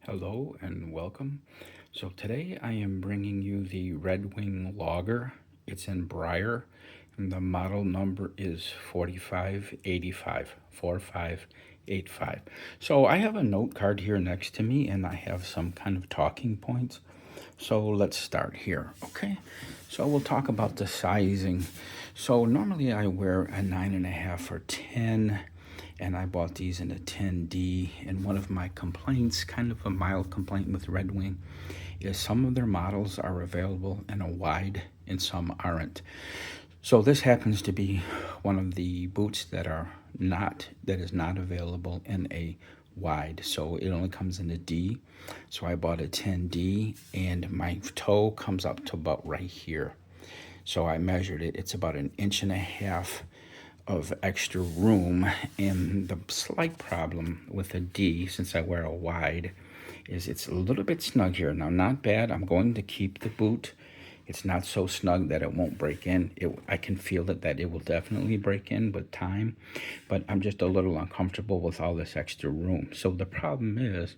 Hello and welcome. So today I am bringing you the Red Wing Logger. It's in Briar and the model number is 4585. 4585. So I have a note card here next to me and I have some kind of talking points. So let's start here, okay? So we'll talk about the sizing. So normally I wear a 9.5 or 10, and I bought these in a 10D. And one of my complaints, kind of a mild complaint with Red Wing, is some of their models are available in a wide and some aren't. So this happens to be one of the boots that is not available in a wide. So it only comes in a D. So I bought a 10D and my toe comes up to about right here. So I measured it. It's about an inch and a half of extra room. And the slight problem with a D, since I wear a wide, is it's a little bit snug here. Now, not bad. I'm going to keep the boot. It's not so snug that it won't break in. I can feel that it will definitely break in with time, but I'm just a little uncomfortable with all this extra room. So the problem is,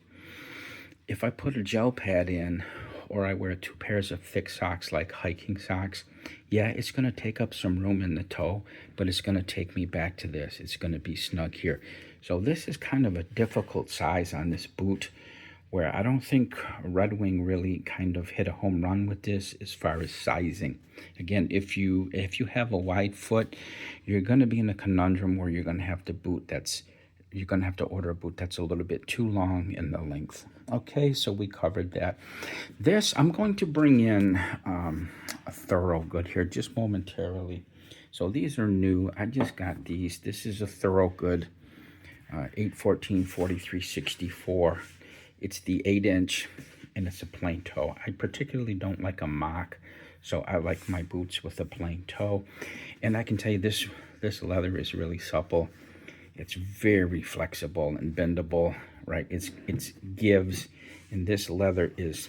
if I put a gel pad in, or I wear two pairs of thick socks like hiking socks, yeah, it's going to take up some room in the toe, but it's going to take me back to this. It's going to be snug here. So this is kind of a difficult size on this boot, where I don't think Red Wing really kind of hit a home run with this as far as sizing. Again, if you have a wide foot, you're going to be in a conundrum where you're going to have to order a boot that's a little bit too long in the length. Okay, so we covered that. This, I'm going to bring in a Thorogood here just momentarily. So these are new. I just got these. This is a Thorogood 814 4364. It's the 8-inch, and it's a plain toe. I particularly don't like a mock, so I like my boots with a plain toe. And I can tell you this leather is really supple. It's very flexible and bendable, right? It's gives, and this leather is,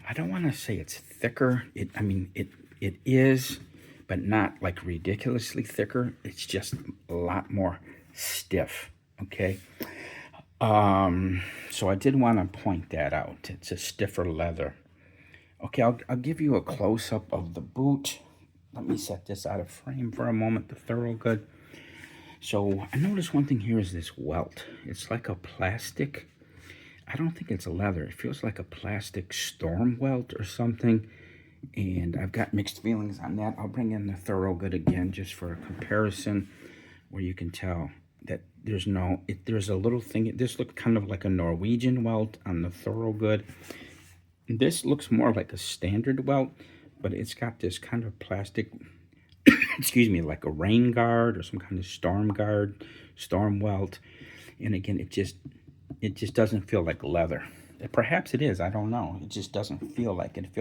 I don't want to say it's thicker. It is, but not like ridiculously thicker. It's just a lot more stiff, okay? So I did want to point that out. It's a stiffer leather. Okay, I'll give you a close-up of the boot. Let me set this out of frame for a moment, the Thorogood. So I noticed one thing here is this welt. It's like a plastic. I don't think it's a leather. It feels like a plastic storm welt or something. And I've got mixed feelings on that. I'll bring in the Thorogood again just for a comparison where you can tell that there's a little thing. This looks kind of like a Norwegian welt on the Thorogood. This looks more like a standard welt, but it's got this kind of plastic, excuse me, like a rain guard or some kind of storm welt. And again, it just doesn't feel like leather. Perhaps it is, I don't know. It just doesn't feel like it. It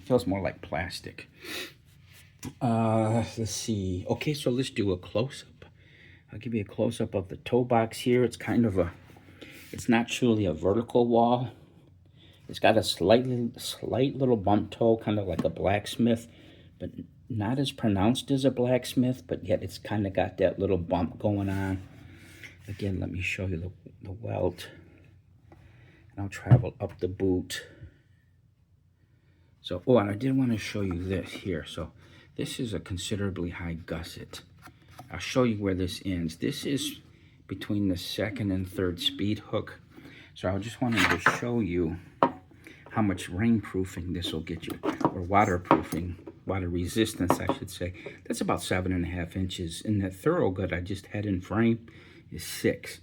feels more like plastic. Let's see. Okay, so let's do a close-up. I'll give you a close-up of the toe box here. It's kind of it's not truly a vertical wall. It's got a slight little bump toe, kind of like a blacksmith, but not as pronounced as a blacksmith, but yet it's kind of got that little bump going on. Again, let me show you the welt. And I'll travel up the boot. So, and I did want to show you this here. So this is a considerably high gusset. I'll show you where this ends. This is between the second and third speed hook. So I just wanted to show you how much rainproofing this will get you, or waterproofing, water resistance, I should say. That's about 7.5 inches. And that Thorogood I just had in frame is 6.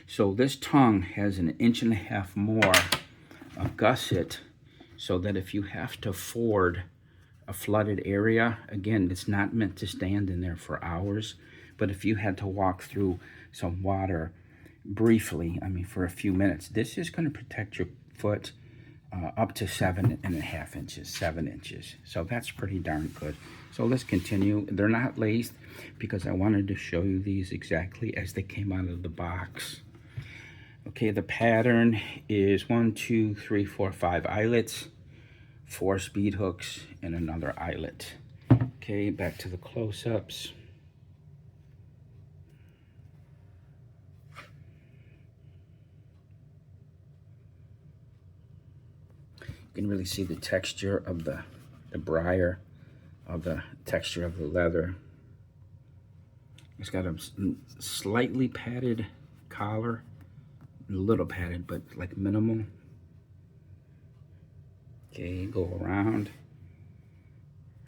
So this tongue has an 1.5 inches more of gusset, so that if you have to ford a flooded area, again, it's not meant to stand in there for hours, but if you had to walk through some water briefly, for a few minutes, this is going to protect your foot up to 7.5 inches, 7 inches. So that's pretty darn good. So let's continue. They're not laced because I wanted to show you these exactly as they came out of the box. Okay, the pattern is 1, 2, 3, 4, 5 eyelets, 4 speed hooks, and another eyelet. Okay, back to the close-ups. You can really see the texture of the briar, of the texture of the leather. It's got a slightly padded collar, a little padded, but like minimal. Okay, go around.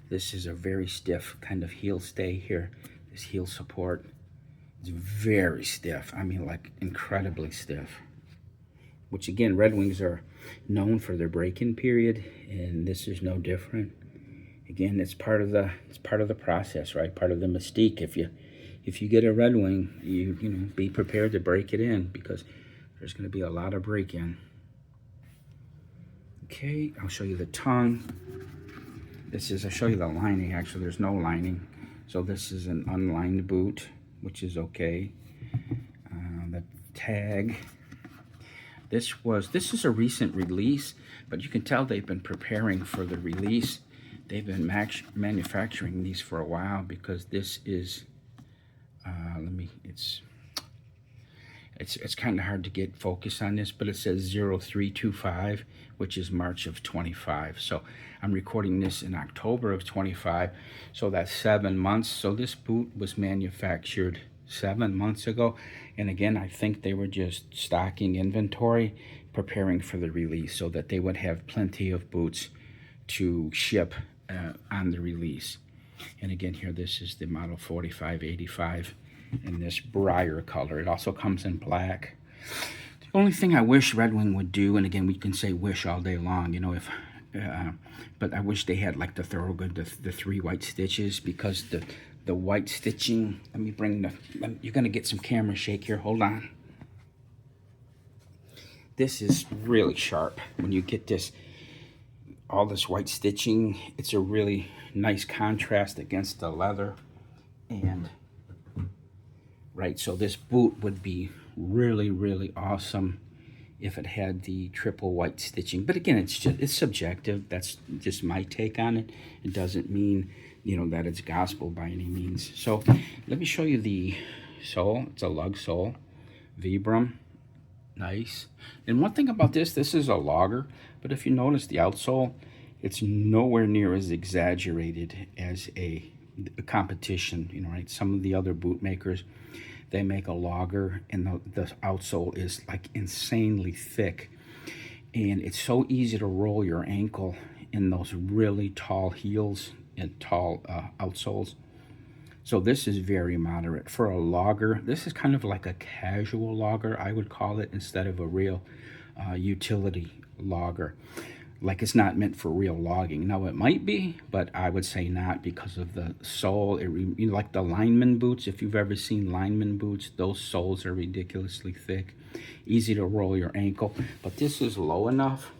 This is a very stiff kind of heel stay here. This heel support is very stiff. I mean, like incredibly stiff. Which again, Red Wings are known for their break-in period, and this is no different. Again, it's part of the process, right? Part of the mystique. If you get a Red Wing, you know, be prepared to break it in, because there's going to be a lot of break-in. Okay, I'll show you the tongue. I'll show you the lining. Actually, there's no lining. So this is an unlined boot, which is okay. The tag. This is a recent release, but you can tell they've been preparing for the release. They've been manufacturing these for a while, because this is, it's kind of hard to get focus on this, but it says 0325, which is March of 25. So I'm recording this in October of 25, so that's 7 months. So this boot was manufactured 7 months ago, and again, I think they were just stocking inventory, preparing for the release, so that they would have plenty of boots to ship on the release. And again, here, this is the model 4585 in this briar color. It also comes in black. The only thing I wish Red Wing would do, and again, we can say wish all day long, you know, but I wish they had like the Thorogood, the 3 white stitches, because the white stitching, let me bring you're gonna get some camera shake here, hold on. This is really sharp. When you get all this white stitching, it's a really nice contrast against the leather. And right, so this boot would be really, really awesome if it had the triple white stitching. But again, it's subjective. That's just my take on it. It doesn't mean, you know, that it's gospel by any means. So let me show you the sole. It's a lug sole, Vibram, nice. And one thing about this is a logger, but if you notice the outsole, it's nowhere near as exaggerated as a competition, you know, right? Some of the other boot makers, they make a logger, and the outsole is like insanely thick, and it's so easy to roll your ankle in those really tall heels and tall outsoles. So this is very moderate for a logger. This is kind of like a casual logger, I would call it, instead of a real utility logger. Like, it's not meant for real logging. Now, it might be, but I would say not, because of the sole. You know, like the lineman boots, if you've ever seen lineman boots, those soles are ridiculously thick, easy to roll your ankle. But this is low enough.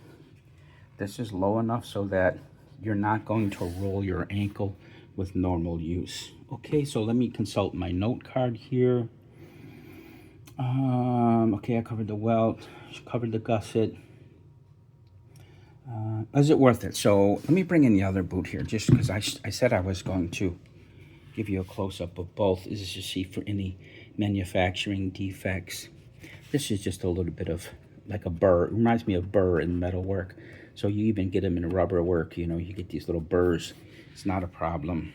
This is low enough so that you're not going to roll your ankle with normal use. Okay, so let me consult my note card here. Okay, I covered the welt, covered the gusset. Is it worth it? So let me bring in the other boot here, just because I said I was going to give you a close-up of both. This is to see for any manufacturing defects. This is just a little bit of like a burr. It reminds me of burr in metalwork. So you even get them in rubber work, you know, you get these little burrs. It's not a problem.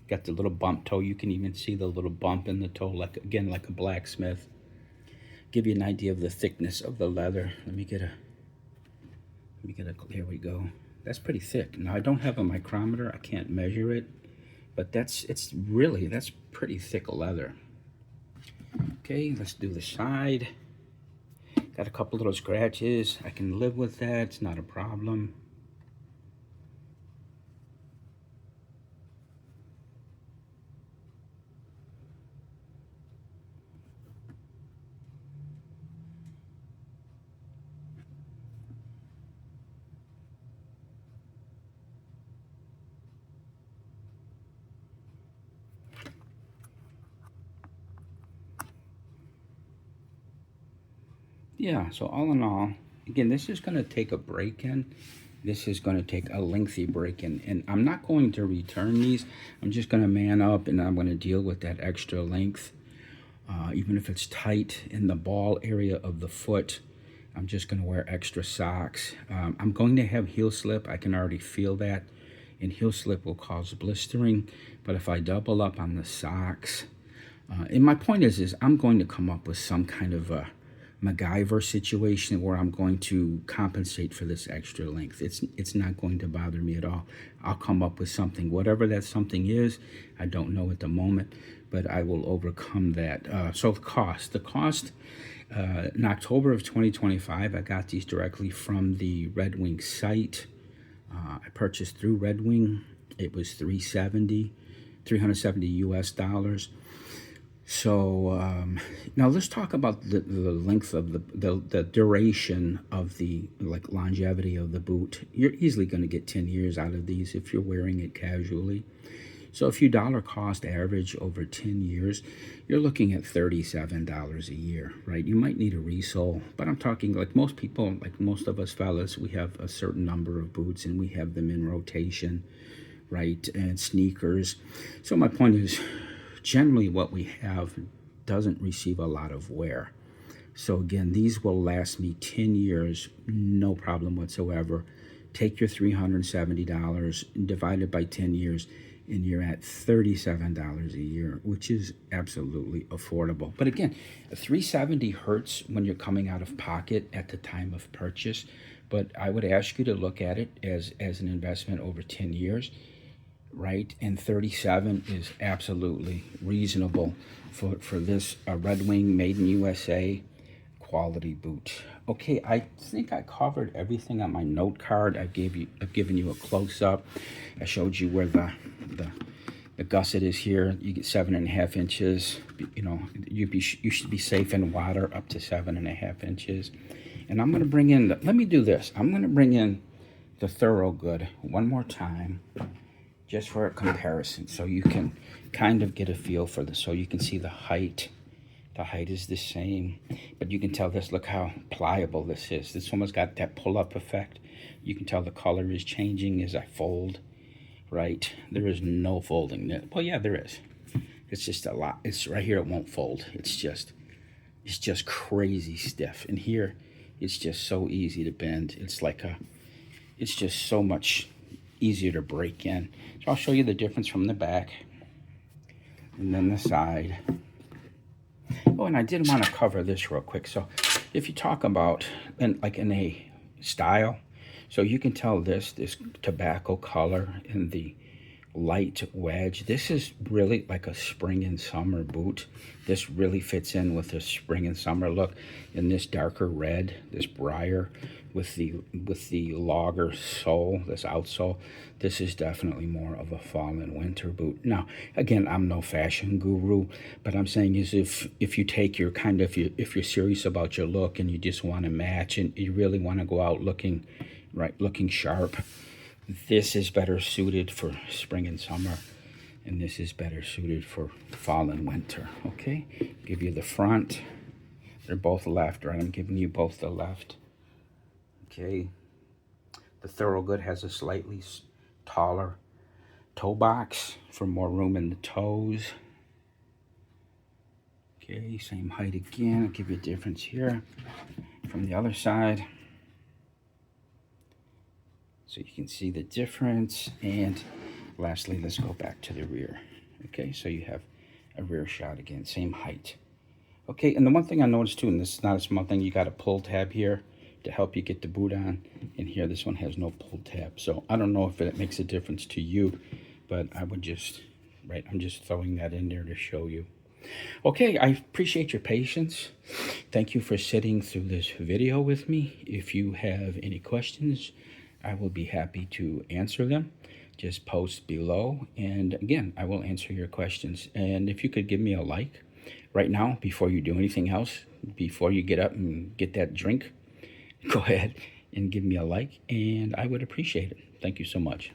Got the little bump toe. You can even see the little bump in the toe, like, again, like a blacksmith. Give you an idea of the thickness of the leather. Let me get a, here we go. That's pretty thick. Now, I don't have a micrometer. I can't measure it, but that's pretty thick leather. Okay, let's do the side. Got a couple little scratches. I can live with that. It's not a problem. Yeah, so all in all, again, this is going to take a break-in. This is going to take a lengthy break-in, and I'm not going to return these. I'm just going to man up, and I'm going to deal with that extra length. Even if it's tight in the ball area of the foot, I'm just going to wear extra socks. I'm going to have heel slip. I can already feel that. And heel slip will cause blistering. But if I double up on the socks, and my point is I'm going to come up with some kind of a MacGyver situation where I'm going to compensate for this extra length. It's not going to bother me at all. I'll come up with something, whatever that something is. I don't know at the moment, but I will overcome that. So the cost, in October of 2025, I got these directly from the Red Wing site. I purchased through Red Wing. It was $370 US dollars. So now let's talk about the length of the duration of the longevity of the boot. You're easily going to get 10 years out of these if you're wearing it casually. So if you dollar cost average over 10 years, you're looking at $37 a year, right? You might need a resole, but I'm talking like most people, like most of us fellas, we have a certain number of boots and we have them in rotation, right? And sneakers. So my point is, generally what we have doesn't receive a lot of wear. So again, these will last me 10 years, no problem whatsoever. Take your $370, divide it by 10 years, and you're at $37 a year, which is absolutely affordable. But again, $370 hurts when you're coming out of pocket at the time of purchase. But I would ask you to look at it as an investment over 10 years. Right, and 37 is absolutely reasonable for this Red Wing made in USA quality boot. Okay, I think I covered everything on my note card. I've given you a close up. I showed you where the gusset is here. You get 7.5 inches. You know, you should be safe in water up to 7.5 inches. And I'm going to bring in let me do this. I'm going to bring in the Thorogood one more time, just for a comparison, so you can kind of get a feel for this. So you can see the height. The height is the same, but you can tell this, look how pliable this is. This almost got that pull-up effect. You can tell the color is changing as I fold, right? There is no folding. Well, yeah, there is. It's just a lot. It's right here, it won't fold. It's just crazy stiff. And here, it's just so easy to bend. It's just so much easier to break in. So I'll show you the difference from the back and then the side. Oh, and I did want to cover this real quick. So if you talk about in a style, so you can tell this tobacco color in the light wedge. This is really like a spring and summer boot. This really fits in with the spring and summer look. In this darker red, this Briar with the logger sole, this outsole, this is definitely more of a fall and winter boot. Now, again, I'm no fashion guru, but I'm saying is if you take your if you're serious about your look and you just want to match and you really want to go out looking sharp, this is better suited for spring and summer, and this is better suited for fall and winter. Okay, give you the front. They're both left, right? I'm giving you both the left. Okay, the Thorogood has a slightly taller toe box for more room in the toes. Okay, same height again. I'll give you a difference here from the other side, so you can see the difference. And lastly, let's go back to the rear. Okay, so you have a rear shot again, same height. Okay, and the one thing I noticed too, and this is not a small thing, you got a pull tab here to help you get the boot on. And here, this one has no pull tab. So I don't know if it makes a difference to you, but I would just, I'm just throwing that in there to show you. Okay, I appreciate your patience. Thank you for sitting through this video with me. If you have any questions, I will be happy to answer them. Just post below, and again, I will answer your questions. And if you could give me a like right now before you do anything else, before you get up and get that drink, go ahead and give me a like, and I would appreciate it. Thank you so much.